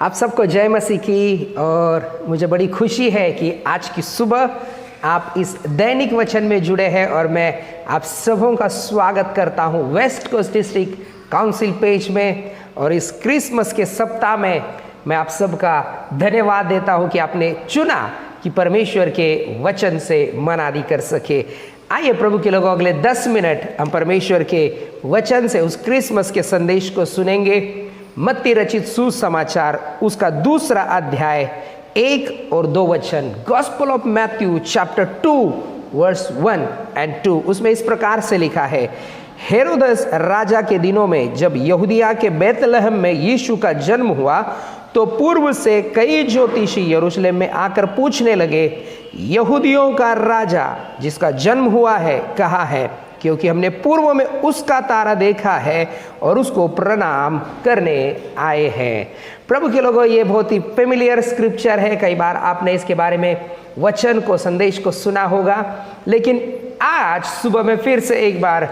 आप सबको जय मसीह की। और मुझे बड़ी खुशी है कि आज की सुबह आप इस दैनिक वचन में जुड़े हैं और मैं आप सबों का स्वागत करता हूं west coast district council page में। और इस क्रिसमस के सप्ताह में मैं आप सबका धन्यवाद देता हूं कि आपने चुना कि परमेश्वर के वचन से मन आदि कर सके। आइए प्रभु के लोगों, अगले 10 मिनट हम परमेश्वर के वचन से उस क्रिसमस के संदेश को सुनेंगे। मत्ती रचित सुसमाचार उसका 2 अध्याय 1 और 2 वचन, gospel of Matthew chapter 2 verse 1 and 2। उसमें इस प्रकार से लिखा है, हेरोदस राजा के दिनों में जब यहूदिया के बेतलहम में यीशु का जन्म हुआ तो पूर्व से कई ज्योतिषी यरूशलेम में आकर पूछने लगे, यहूदियों का राजा जिसका जन्म हुआ है कहाँ है? क्योंकि हमने पूर्व में उसका तारा देखा है और उसको प्रणाम करने आए हैं। प्रभु के लोगों, ये बहुत ही फेमिलियर स्क्रिप्चर है। कई बार आपने इसके बारे में वचन को, संदेश को सुना होगा, लेकिन आज सुबह मैं फिर से एक बार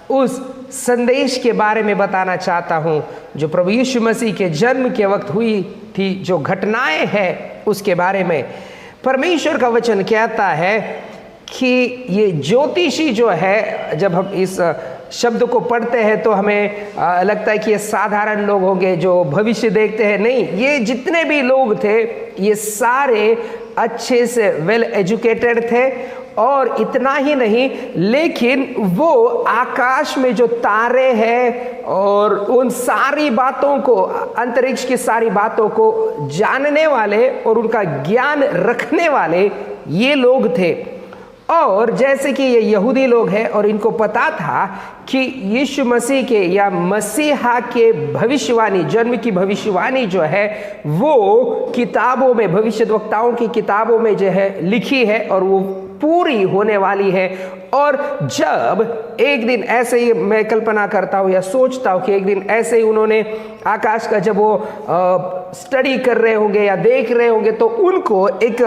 उस संदेश के बारे में बताना चाहता हूँ जो प्रभु यीशु मसीह के जन्म के वक्त हुई थी, जो घटनाएं हैं उसके बारे में। परमेश्वर का वचन कहता है कि ये ज्योतिषी जो है, जब हम इस शब्द को पढ़ते हैं तो हमें लगता है कि ये साधारण लोग होंगे जो भविष्य देखते हैं। नहीं, ये जितने भी लोग थे ये सारे अच्छे से वेल एजुकेटेड थे। और इतना ही नहीं, लेकिन वो आकाश में जो तारे हैं और उन सारी बातों को, अंतरिक्ष की सारी बातों को जानने वाले और उनका ज्ञान रखने वाले ये लोग थे। और जैसे कि ये यहूदी लोग हैं और इनको पता था कि यीशु मसीह के या मसीहा के भविष्यवाणी, जन्म की भविष्यवाणी जो है वो किताबों में, भविष्यद्वक्ताओं की किताबों में जो है लिखी है और वो पूरी होने वाली है। और जब एक दिन ऐसे ही मैं कल्पना करता हूँ या सोचता हूँ कि एक दिन ऐसे ही उन्होंने आकाश का जब वो स्टडी कर रहे होंगे या देख रहे होंगे तो उनको एक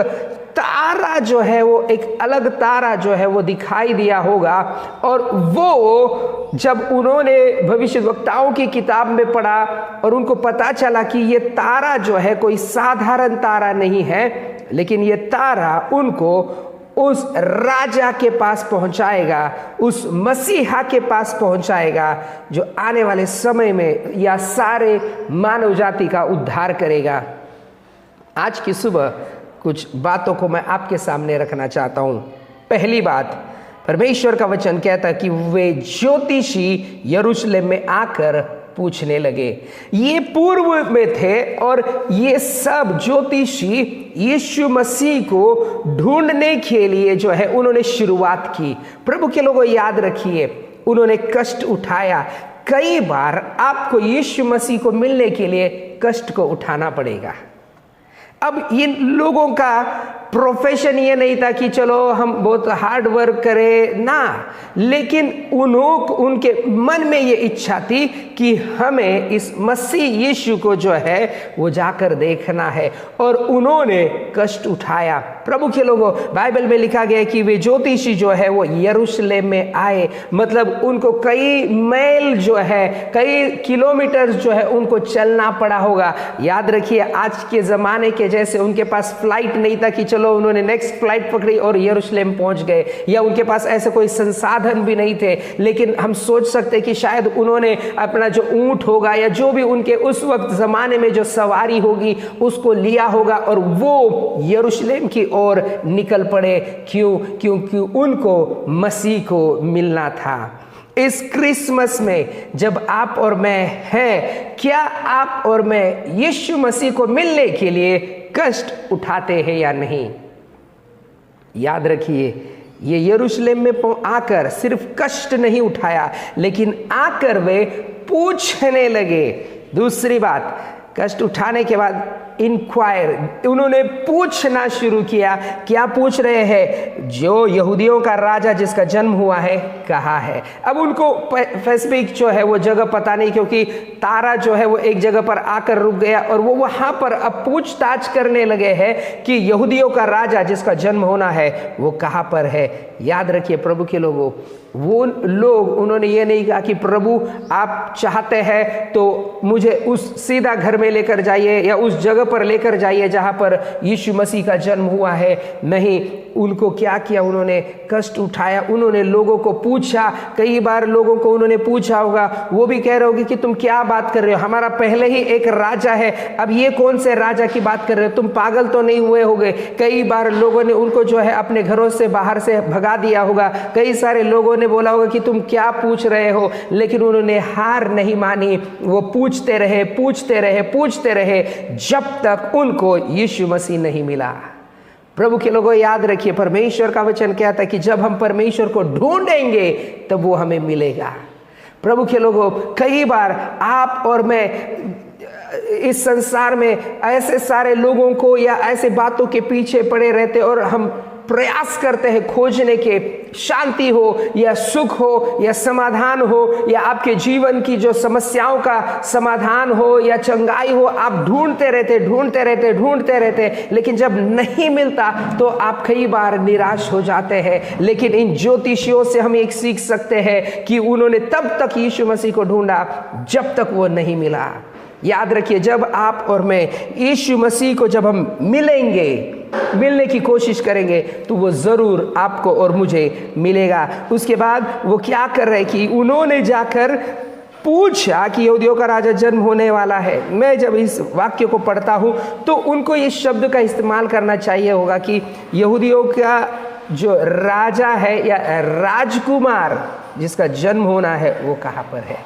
तारा जो है, वो एक अलग तारा जो है वो दिखाई दिया होगा। और वो जब उन्होंने भविष्यद्वक्ताओं की किताब में पढ़ा और उनको पता चला कि ये तारा जो है कोई साधारण तारा नहीं है, लेकिन ये तारा उनको उस राजा के पास पहुंचाएगा, उस मसीहा के पास पहुंचाएगा जो आने वाले समय में या सारे मानव जाति का उद्धार करेगा। आज की सुबह कुछ बातों को मैं आपके सामने रखना चाहता हूं। पहली बात, परमेश्वर का वचन कहता है कि वे ज्योतिषी यरूशलेम में आकर पूछने लगे। ये पूर्व में थे और ये सब ज्योतिषी यीशु मसीह को ढूंढने के लिए जो है उन्होंने शुरुआत की। प्रभु के लोगों, याद रखिए, उन्होंने कष्ट उठाया। कई बार आपको यीशु मसीह को मिलने के लिए कष्ट को उठाना पड़ेगा। अब इन लोगों का प्रोफेशन ये नहीं था कि चलो हम बहुत हार्ड वर्क करें ना, लेकिन उनके मन में ये इच्छा थी कि हमें इस मसीह यीशु को जो है वो जाकर देखना है। और उन्होंने कष्ट उठाया। प्रभु के लोगों, बाइबल में लिखा गया है कि वे ज्योतिषी जो है वो यरूशलेम में आए। मतलब उनको कई मील जो है, कई किलोमीटर जो है उनको चलना पड़ा होगा। याद रखिए, आज के ज़माने के जैसे उनके पास फ्लाइट नहीं था कि चलो उन्होंने नेक्स्ट फ्लाइट पकड़ी और यरूशलेम पहुंच गए, या उनके पास ऐसे कोई संसाधन भी नहीं थे। लेकिन हम सोच सकते कि शायद उन्होंने अपना जो ऊंट होगा या जो भी उनके उस वक्त ज़माने में जो सवारी होगी उसको लिया होगा और वो यरूशलेम की ओर निकल पड़े। क्योंकि उनको मसीह को मिलना था। इस क्रिसमस में जब आप और मैं हैं, क्या आप और मैं यीशु मसीह को मिलने के लिए कष्ट उठाते हैं या नहीं? याद रखिए, ये यरूशलेम में आकर सिर्फ कष्ट नहीं उठाया, लेकिन आकर वे पूछने लगे। दूसरी बात, कष्ट उठाने के बाद इंक्वायर, उन्होंने पूछना शुरू किया। क्या पूछ रहे हैं? जो यहूदियों का राजा जिसका जन्म हुआ है कहाँ है? अब उनको स्पेसिफिक जो है वो जगह पता नहीं, क्योंकि तारा जो है वो एक जगह पर आकर रुक गया और वो वहां पर अब पूछताछ करने लगे हैं कि यहूदियों का राजा जिसका जन्म होना है वो कहाँ पर है। याद रखिए प्रभु के लोगों, वो लोग उन्होंने ये नहीं कहा कि प्रभु आप चाहते हैं तो मुझे उस सीधा घर में लेकर जाइए या उस जगह पर लेकर जाइए जहां पर यीशु मसीह का जन्म हुआ है। नहीं, उनको क्या किया? उन्होंने कष्ट उठाया, उन्होंने लोगों को पूछा। कई बार लोगों को उन्होंने पूछा होगा, वो भी कह रहे होंगे कि तुम क्या बात कर रहे हो, हमारा पहले ही एक राजा है, अब ये कौन से राजा की बात कर रहे हो, तुम पागल तो नहीं हुए होगे। कई बार लोगों ने उनको जो है अपने घरों से बाहर से भगा दिया होगा। कई सारे लोगों ने बोला होगा कि तुम क्या पूछ रहे हो, लेकिन उन्होंने हार नहीं मानी। वो पूछते रहे, पूछते रहे, पूछते रहे, जब तक उनको यीशु मसीह नहीं मिला। प्रभु के लोगों याद रखिए, परमेश्वर का वचन कहता है कि जब हम परमेश्वर को ढूंढेंगे तब वो हमें मिलेगा। प्रभु के लोगों, कई बार आप और मैं इस संसार में ऐसे सारे लोगों को या ऐसे बातों के पीछे पड़े रहते और हम प्रयास करते हैं खोजने के, शांति हो या सुख हो या समाधान हो या आपके जीवन की जो समस्याओं का समाधान हो या चंगाई हो, आप ढूंढते रहते, लेकिन जब नहीं मिलता तो आप कई बार निराश हो जाते हैं। लेकिन इन ज्योतिषियों से हम एक सीख सकते हैं कि उन्होंने तब तक यीशु मसीह को ढूंढा जब तक वो नहीं मिला। याद रखिए, जब आप और मैं यीशु मसीह को जब हम मिलने की कोशिश करेंगे तो वो जरूर आपको और मुझे मिलेगा। उसके बाद वो क्या कर रहे कि उन्होंने जाकर पूछा कि यहूदियों का राजा जन्म होने वाला है। मैं जब इस वाक्य को पढ़ता हूं तो उनको इस शब्द का इस्तेमाल करना चाहिए होगा कि यहूदियों का जो राजा है या राजकुमार जिसका जन्म होना है वो कहाँ पर है।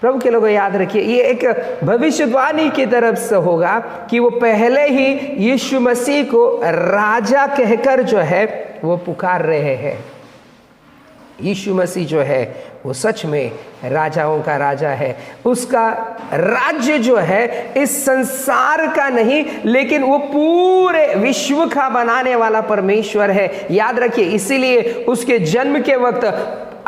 प्रभु के लोगों याद रखिए, ये एक भविष्यवाणी की तरफ से होगा कि वो पहले ही यीशु मसीह को राजा कहकर जो है वो पुकार रहे हैं। यीशु मसीह जो है वो सच में राजाओं का राजा है। उसका राज्य जो है इस संसार का नहीं, लेकिन वो पूरे विश्व का बनाने वाला परमेश्वर है। याद रखिए, इसीलिए उसके जन्म के वक्त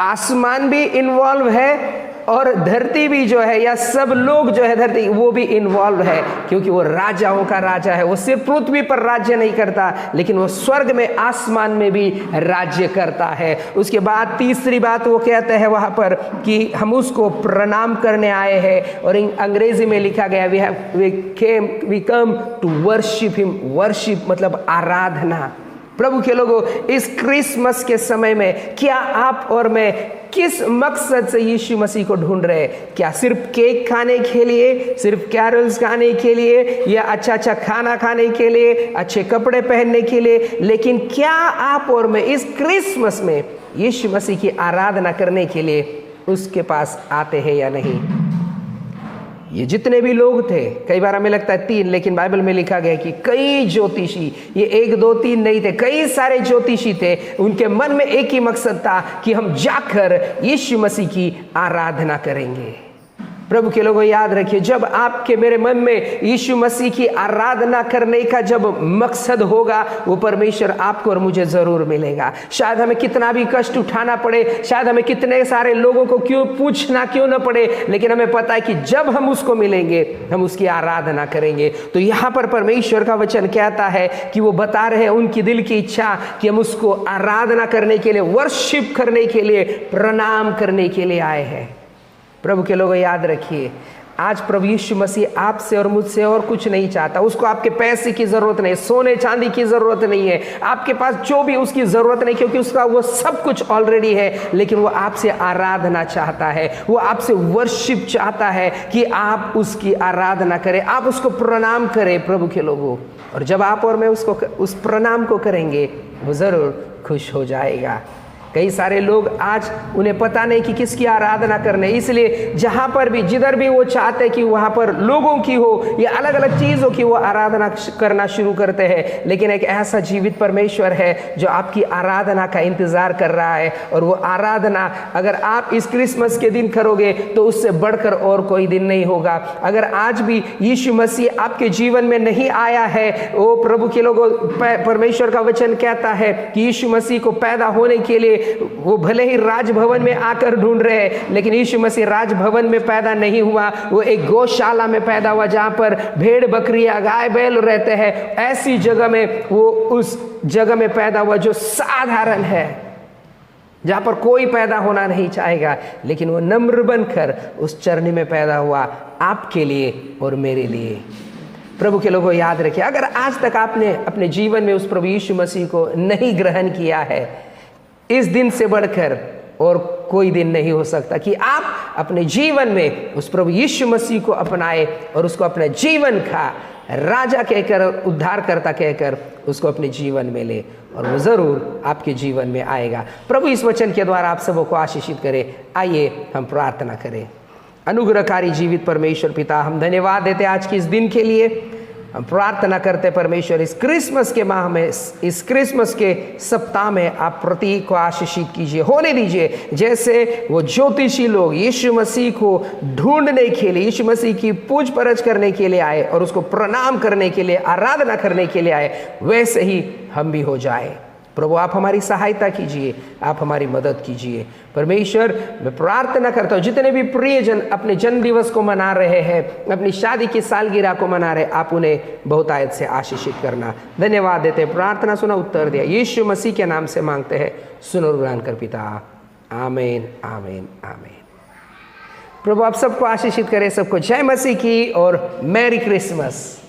आसमान भी इन्वॉल्व है और धरती भी जो है या सब लोग जो है धरती वो भी इन्वॉल्व है, क्योंकि वो राजाओं का राजा है। वो सिर्फ पृथ्वी पर राज्य नहीं करता, लेकिन वो स्वर्ग में आसमान में भी राज्य करता है। उसके बाद तीसरी बात वो कहते हैं वहां पर कि हम उसको प्रणाम करने आए हैं, और अंग्रेजी में लिखा गया we come to worship him. Worship मतलब आराधना। प्रभु के लोगों, इस क्रिसमस के समय में क्या आप और मैं किस मकसद से यीशु मसीह को ढूंढ रहे हैं? क्या सिर्फ केक खाने के लिए, सिर्फ कैरल्स गाने के लिए, या अच्छा खाना खाने के लिए, अच्छे कपड़े पहनने के लिए? लेकिन क्या आप और मैं इस क्रिसमस में यीशु मसीह की आराधना करने के लिए उसके पास आते हैं या नहीं? ये जितने भी लोग थे, कई बार हमें लगता है 3, लेकिन बाइबल में लिखा गया कि कई ज्योतिषी, ये 1 2 3 नहीं थे, कई सारे ज्योतिषी थे। उनके मन में एक ही मकसद था कि हम जाकर यीशु मसीह की आराधना करेंगे। प्रभु के लोगों याद रखिए, जब आपके मेरे मन में यीशु मसीह की आराधना करने का जब मकसद होगा, वो परमेश्वर आपको और मुझे जरूर मिलेगा। शायद हमें कितना भी कष्ट उठाना पड़े, शायद हमें कितने सारे लोगों को पूछना क्यों न पड़े, लेकिन हमें पता है कि जब हम उसको मिलेंगे हम उसकी आराधना करेंगे। तो यहाँ पर परमेश्वर का वचन कहता है कि वो बता रहे हैं उनकी दिल की इच्छा कि हम उसको आराधना करने के लिए, वर्शिप करने के लिए, प्रणाम करने के लिए आए हैं। प्रभु के लोगों याद रखिए, आज प्रभु यीशु मसीह आपसे और मुझसे और कुछ नहीं चाहता। उसको आपके पैसे की जरूरत नहीं, सोने चांदी की जरूरत नहीं है, आपके पास जो भी उसकी जरूरत नहीं, क्योंकि उसका वो सब कुछ ऑलरेडी है। लेकिन वो आपसे आराधना चाहता है, वो आपसे वर्शिप चाहता है कि आप उसकी आराधना करें, आप उसको प्रणाम करें। प्रभु के लोगों, और जब आप और मैं उसको उस प्रणाम को करेंगे वो जरूर खुश हो जाएगा। कई सारे लोग आज उन्हें पता नहीं कि किसकी आराधना करने, इसलिए जहाँ पर भी जिधर भी वो चाहते कि वहाँ पर लोगों की हो या अलग अलग चीज़ों की वो आराधना करना शुरू करते हैं। लेकिन एक ऐसा जीवित परमेश्वर है जो आपकी आराधना का इंतज़ार कर रहा है, और वो आराधना अगर आप इस क्रिसमस के दिन करोगे तो उससे बढ़कर और कोई दिन नहीं होगा। अगर आज भी यीशु मसीह आपके जीवन में नहीं आया है, वो प्रभु के लोगों, परमेश्वर का वचन कहता है कि यीशु मसीह को पैदा होने के लिए वो भले ही राजभवन में आकर ढूंढ रहे हैं, लेकिन यीशु मसीह राजभवन में पैदा नहीं हुआ, वो एक गौशाला में पैदा हुआ जहां पर भेड़ बकरियां गाय बैल रहते हैं। ऐसी जगह में वो उस जगह में पैदा हुआ जो साधारण है, जहां पर कोई पैदा होना नहीं चाहेगा, लेकिन वो नम्र बनकर उस चरनी में पैदा हुआ आपके लिए और मेरे लिए। प्रभु के लोगों, याद रखिए, अगर आज तक आपने अपने जीवन में उस प्रभु यीशु मसीह को नहीं ग्रहण किया है, इस दिन से बढ़कर और कोई दिन नहीं हो सकता कि आप अपने जीवन में उस प्रभु यीशु मसीह को अपनाए और उसको अपने जीवन का राजा कहकर, उद्धारकर्ता कहकर उसको अपने जीवन में ले, और वो ज़रूर आपके जीवन में आएगा। प्रभु इस वचन के द्वारा आप सबों को आशीषित करे। आइए हम प्रार्थना करें। अनुग्रहकारी जीवित परमेश्वर पिता, हम धन्यवाद देते आज की इस दिन के लिए। हम प्रार्थना करते परमेश्वर, इस क्रिसमस के माह में, इस क्रिसमस के सप्ताह में आप प्रतीक को आशीषित कीजिए, होने दीजिए जैसे वो ज्योतिषी लोग यीशु मसीह को ढूंढने के लिए, यीशु मसीह की पूछ परछ करने के लिए आए और उसको प्रणाम करने के लिए, आराधना करने के लिए आए, वैसे ही हम भी हो जाए। प्रभु आप हमारी सहायता कीजिए, आप हमारी मदद कीजिए। परमेश्वर, मैं प्रार्थना करता हूँ जितने भी प्रियजन अपने जन्म दिवस को मना रहे हैं, अपनी शादी की सालगिरह को मना रहे, आप उन्हें बहुतायत से आशीषित करना। धन्यवाद देते, प्रार्थना सुना, उत्तर दिया, यीशु मसीह के नाम से मांगते हैं, सुनो और ग्रहण कर पिता, आमीन आमीन आमीन। प्रभु आप सबको आशीषित करे, सबको जय मसीह की और मैरी क्रिसमस।